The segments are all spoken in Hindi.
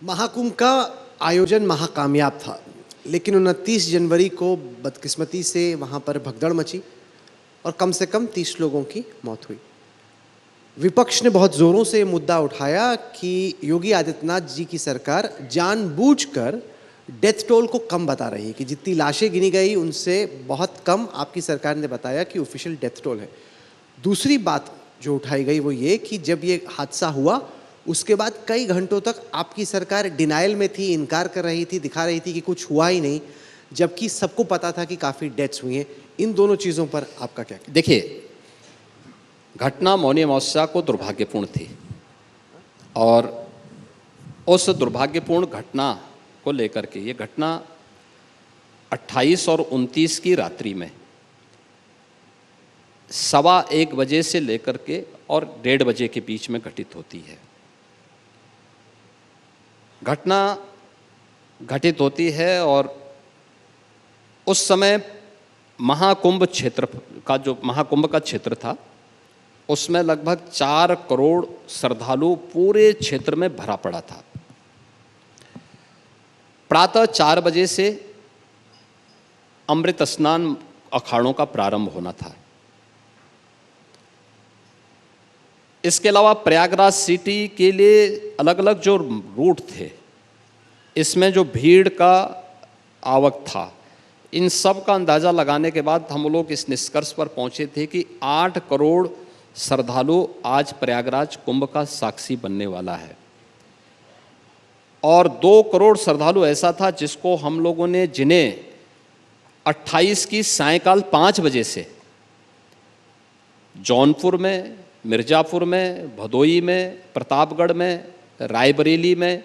महाकुंभ का आयोजन महाकामयाब था, लेकिन 29 जनवरी को बदकिस्मती से वहाँ पर भगदड़ मची और कम से कम 30 लोगों की मौत हुई। विपक्ष ने बहुत ज़ोरों से ये मुद्दा उठाया कि योगी आदित्यनाथ जी की सरकार जानबूझकर डेथ टोल को कम बता रही है, कि जितनी लाशें गिनी गई उनसे बहुत कम आपकी सरकार ने बताया कि ऑफिशियल डेथ टोल है। दूसरी बात जो उठाई गई वो ये कि जब ये हादसा हुआ उसके बाद कई घंटों तक आपकी सरकार डिनायल में थी, इनकार कर रही थी, दिखा रही थी कि कुछ हुआ ही नहीं, जबकि सबको पता था कि काफ़ी डेथ्स हुई हैं। इन दोनों चीज़ों पर आपका क्या कहना? देखिए, घटना मौनी अमावस्या को दुर्भाग्यपूर्ण थी और उस दुर्भाग्यपूर्ण घटना को लेकर के ये घटना 28 और 29 की रात्रि में 1:15 बजे से लेकर के और 1:30 बजे के बीच में घटित होती है। घटना घटित होती है और उस समय महाकुंभ क्षेत्र का जो महाकुंभ का क्षेत्र था उसमें लगभग 4 करोड़ श्रद्धालु पूरे क्षेत्र में भरा पड़ा था। प्रातः 4 बजे से अमृत स्नान अखाड़ों का प्रारंभ होना था। इसके अलावा प्रयागराज सिटी के लिए अलग अलग जो रूट थे, इसमें जो भीड़ का आवक था, इन सब का अंदाज़ा लगाने के बाद हम लोग इस निष्कर्ष पर पहुंचे थे कि 8 करोड़ श्रद्धालु आज प्रयागराज कुंभ का साक्षी बनने वाला है और 2 करोड़ श्रद्धालु ऐसा था जिसको हम लोगों ने जिन्हें 28 की सायंकाल 5 बजे से जौनपुर में, मिर्ज़ापुर में, भदोई में, प्रतापगढ़ में, रायबरेली में,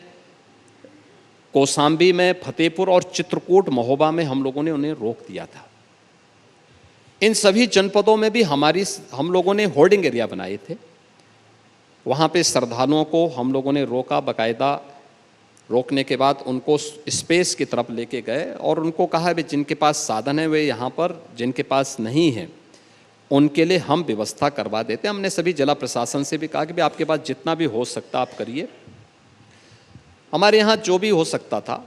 कौशाम्बी में, फतेहपुर और चित्रकूट महोबा में हम लोगों ने उन्हें रोक दिया था। इन सभी जनपदों में भी हम लोगों ने होर्डिंग एरिया बनाए थे। वहाँ पे श्रद्धालुओं को हम लोगों ने रोका, बाकायदा रोकने के बाद उनको स्पेस की तरफ लेके गए और उनको कहा भी जिनके पास साधन है वे यहाँ पर, जिनके पास नहीं है उनके लिए हम व्यवस्था करवा देते हैं। हमने सभी जिला प्रशासन से भी कहा कि भाई आपके पास जितना भी हो सकता आप करिए। हमारे यहाँ जो भी हो सकता था,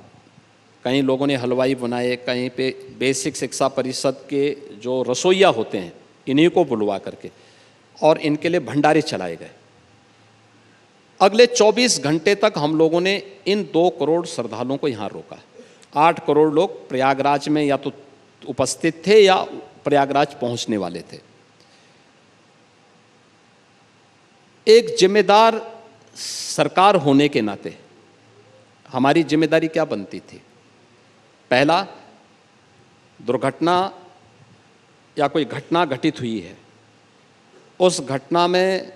कई लोगों ने हलवाई बनाए, कहीं पे बेसिक शिक्षा परिषद के जो रसोइया होते हैं इन्हीं को बुलवा करके और इनके लिए भंडारे चलाए गए। अगले 24 घंटे तक हम लोगों ने इन 2 करोड़ श्रद्धालुओं को यहाँ रोका। 8 करोड़ लोग प्रयागराज में या तो उपस्थित थे या प्रयागराज पहुँचने वाले थे। एक जिम्मेदार सरकार होने के नाते हमारी जिम्मेदारी क्या बनती थी? पहला, दुर्घटना या कोई घटना घटित हुई है, उस घटना में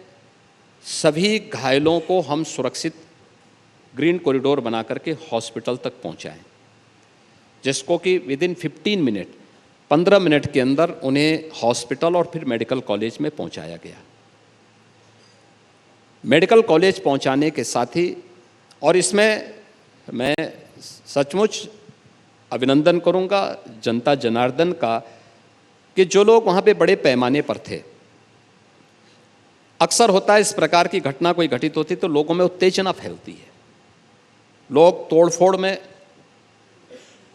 सभी घायलों को हम सुरक्षित ग्रीन कॉरिडोर बना करके हॉस्पिटल तक पहुंचाएं, जिसको कि विदिन 15 मिनट के अंदर उन्हें हॉस्पिटल और फिर मेडिकल कॉलेज में पहुंचाया गया। मेडिकल कॉलेज पहुंचाने के साथ ही, और इसमें मैं सचमुच अभिनंदन करूंगा जनता जनार्दन का कि जो लोग वहाँ पे बड़े पैमाने पर थे। अक्सर होता है इस प्रकार की घटना कोई घटित होती तो लोगों में उत्तेजना फैलती है, लोग तोड़फोड़ में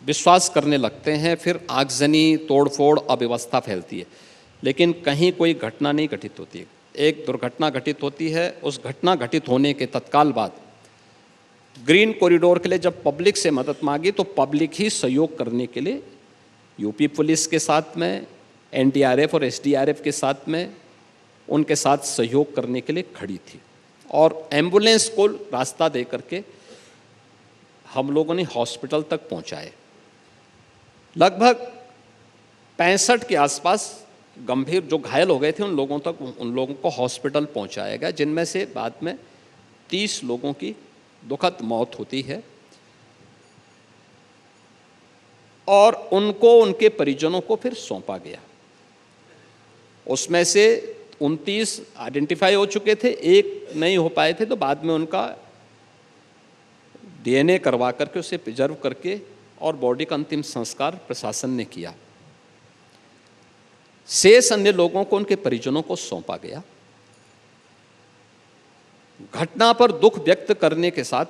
विश्वास करने लगते हैं, फिर आगजनी, तोड़फोड़, अव्यवस्था फैलती है। लेकिन कहीं कोई घटना नहीं घटित होती। एक दुर्घटना घटित होती है, उस घटना घटित होने के तत्काल बाद ग्रीन कॉरिडोर के लिए जब पब्लिक से मदद मांगी तो पब्लिक ही सहयोग करने के लिए यूपी पुलिस के साथ में, एनडीआरएफ और एसडीआरएफ के साथ में, उनके साथ सहयोग करने के लिए खड़ी थी और एम्बुलेंस को रास्ता दे करके हम लोगों ने हॉस्पिटल तक पहुंचाए। लगभग 65 के आसपास गंभीर जो घायल हो गए थे उन लोगों को हॉस्पिटल पहुंचाया गया, जिनमें से बाद में 30 लोगों की दुखद मौत होती है और उनको उनके परिजनों को फिर सौंपा गया। उसमें से 29 आइडेंटिफाई हो चुके थे, एक नहीं हो पाए थे, तो बाद में उनका डीएनए करवा करके उसे प्रिजर्व करके और बॉडी का अंतिम संस्कार प्रशासन ने किया। शेष अन्य लोगों को उनके परिजनों को सौंपा गया। घटना पर दुख व्यक्त करने के साथ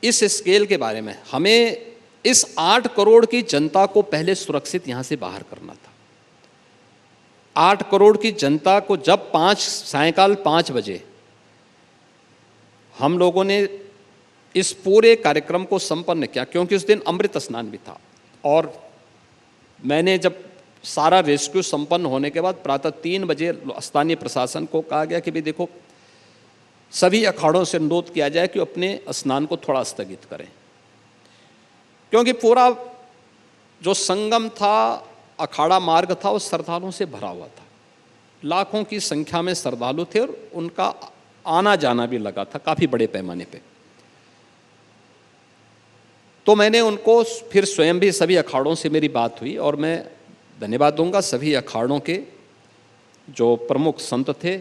इस स्केल के बारे में हमें इस 8 करोड़ की जनता को पहले सुरक्षित यहाँ से बाहर करना था। 8 करोड़ की जनता को जब सायंकाल 5 बजे हम लोगों ने इस पूरे कार्यक्रम को संपन्न किया, क्योंकि उस दिन अमृत स्नान भी था, और मैंने जब सारा रेस्क्यू संपन्न होने के बाद प्रातः 3 बजे स्थानीय प्रशासन को कहा गया कि भाई देखो, सभी अखाड़ों से अनुरोध किया जाए कि अपने स्नान को थोड़ा स्थगित करें, क्योंकि पूरा जो संगम था, अखाड़ा मार्ग था, वो श्रद्धालुओं से भरा हुआ था। लाखों की संख्या में श्रद्धालु थे और उनका आना जाना भी लगा था काफ़ी बड़े पैमाने पे। तो मैंने उनको फिर स्वयं भी सभी अखाड़ों से मेरी बात हुई, और मैं धन्यवाद दूंगा सभी अखाड़ों के जो प्रमुख संत थे,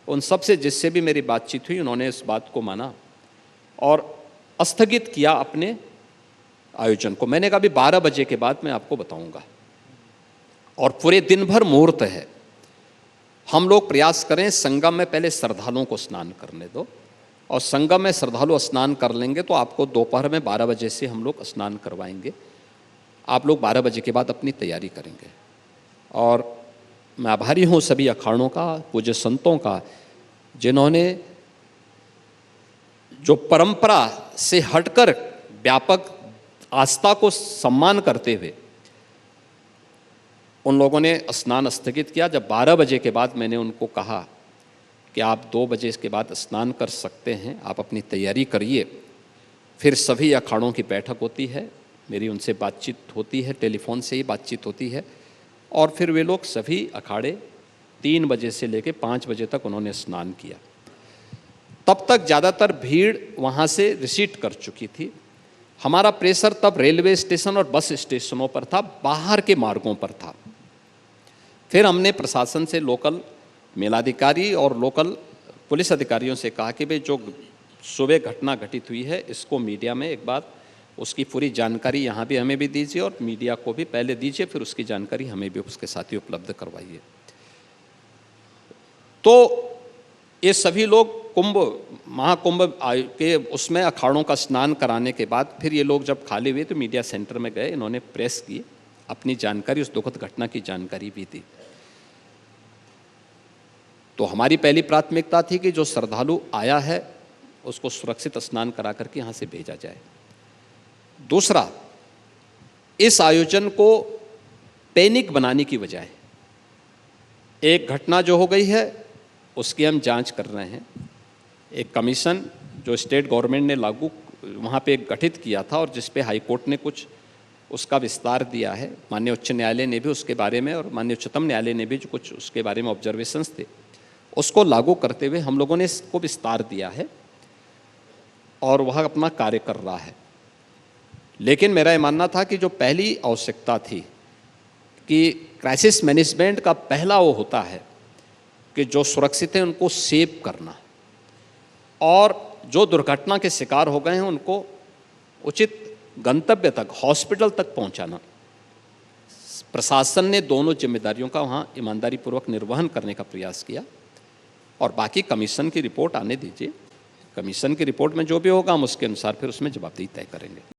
उन सब से जिससे भी मेरी बातचीत हुई, उन्होंने इस बात को माना और स्थगित किया अपने आयोजन को। मैंने कहा भी 12 बजे के बाद मैं आपको बताऊंगा, और पूरे दिन भर मुहूर्त है। हम लोग प्रयास करें संगम में पहले श्रद्धालुओं को स्नान करने दो, और संगम में श्रद्धालु स्नान कर लेंगे तो आपको दोपहर में 12 बजे से हम लोग स्नान करवाएंगे। आप लोग 12 बजे के बाद अपनी तैयारी करेंगे। और मैं आभारी हूँ सभी अखाड़ों का, पूज्य संतों का, जिन्होंने जो परंपरा से हटकर व्यापक आस्था को सम्मान करते हुए उन लोगों ने स्नान स्थगित किया। जब 12 बजे के बाद मैंने उनको कहा कि आप 2 बजे के बाद स्नान कर सकते हैं, आप अपनी तैयारी करिए, फिर सभी अखाड़ों की बैठक होती है, मेरी उनसे बातचीत होती है, टेलीफोन से ही बातचीत होती है, और फिर वे लोग सभी अखाड़े 3 बजे से लेकर 5 बजे तक उन्होंने स्नान किया। तब तक ज़्यादातर भीड़ वहाँ से रिसीट कर चुकी थी। हमारा प्रेशर तब रेलवे स्टेशन और बस स्टेशनों पर था, बाहर के मार्गों पर था। फिर हमने प्रशासन से, लोकल मेलाधिकारी और लोकल पुलिस अधिकारियों से कहा कि भाई जो सुबह घटना घटित हुई है, इसको मीडिया में एक बार उसकी पूरी जानकारी यहाँ भी हमें भी दीजिए और मीडिया को भी पहले दीजिए, फिर उसकी जानकारी हमें भी उसके साथ ही उपलब्ध करवाइए। तो ये सभी लोग महाकुंभ के उसमें अखाड़ों का स्नान कराने के बाद फिर ये लोग जब खाली हुए तो मीडिया सेंटर में गए, इन्होंने प्रेस की, अपनी जानकारी, उस दुखद घटना की जानकारी भी दी। तो हमारी पहली प्राथमिकता थी कि जो श्रद्धालु आया है उसको सुरक्षित स्नान करा करके यहाँ से भेजा जाए। दूसरा, इस आयोजन को पैनिक बनाने की बजाय एक घटना जो हो गई है उसकी हम जांच कर रहे हैं। एक कमीशन जो स्टेट गवर्नमेंट ने लागू वहाँ पे गठित किया था और जिस पे हाई कोर्ट ने कुछ उसका विस्तार दिया है, माननीय उच्च न्यायालय ने भी उसके बारे में और माननीय उच्चतम न्यायालय ने भी जो कुछ उसके बारे में ऑब्जर्वेशंस थे, उसको लागू करते हुए हम लोगों ने इसको विस्तार दिया है और वह अपना कार्य कर रहा है। लेकिन मेरा ये मानना था कि जो पहली आवश्यकता थी कि क्राइसिस मैनेजमेंट का पहला वो होता है कि जो सुरक्षित हैं उनको सेव करना, और जो दुर्घटना के शिकार हो गए हैं उनको उचित गंतव्य तक, हॉस्पिटल तक पहुंचाना। प्रशासन ने दोनों जिम्मेदारियों का वहाँ ईमानदारीपूर्वक निर्वहन करने का प्रयास किया, और बाकी कमीशन की रिपोर्ट आने दीजिए। कमीशन की रिपोर्ट में जो भी होगा हम उसके अनुसार फिर उसमें जवाबदेही तय करेंगे।